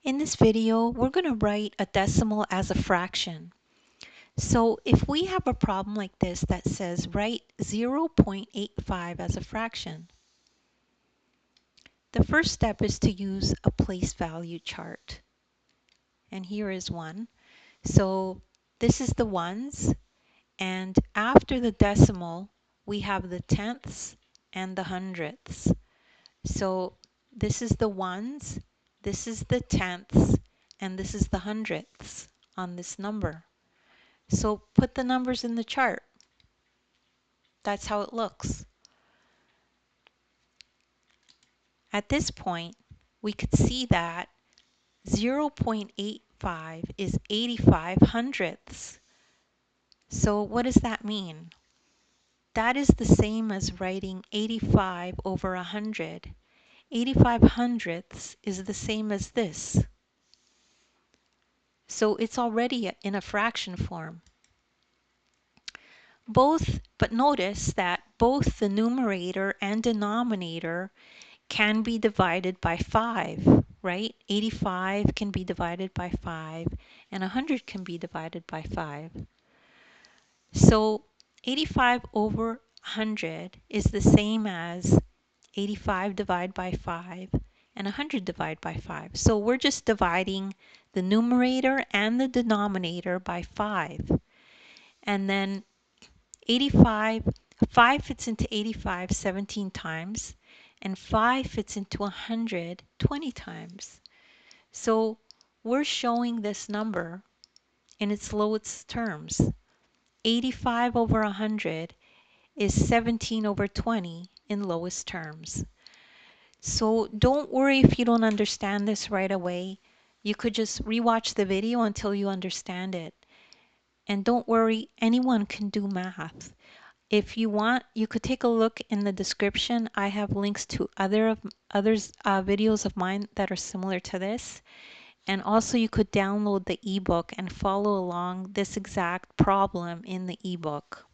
In this video, we're going to write a decimal as a fraction. So if we have a problem like this that says write 0.85 as a fraction, the first step is to use a place value chart. And here is one. So this is the ones, and after the decimal, we have the tenths and the hundredths. So this is the ones, this is the tenths, and this is the hundredths on this number. So put the numbers in the chart. That's how it looks. At this point, we could see that 0.85 is 85 hundredths. So what does that mean? That is the same as writing 85 over 100. 85 hundredths is the same as this. So it's already in a fraction form. But notice that both the numerator and denominator can be divided by 5, right? 85 can be divided by 5, and 100 can be divided by 5. So 85 over 100 is the same as 85 divided by 5 and 100 divided by 5. So we're just dividing the numerator and the denominator by 5. And then 5 fits into 85 17 times, and 5 fits into 100 20 times. So we're showing this number in its lowest terms. 85 over 100 is 17 over 20 in lowest terms. So don't worry if you don't understand this right away. You could just rewatch the video until you understand it. And don't worry, anyone can do math. If you want, you could take a look in the description. I have links to others videos of mine that are similar to this. And also you could download the ebook and follow along this exact problem in the ebook.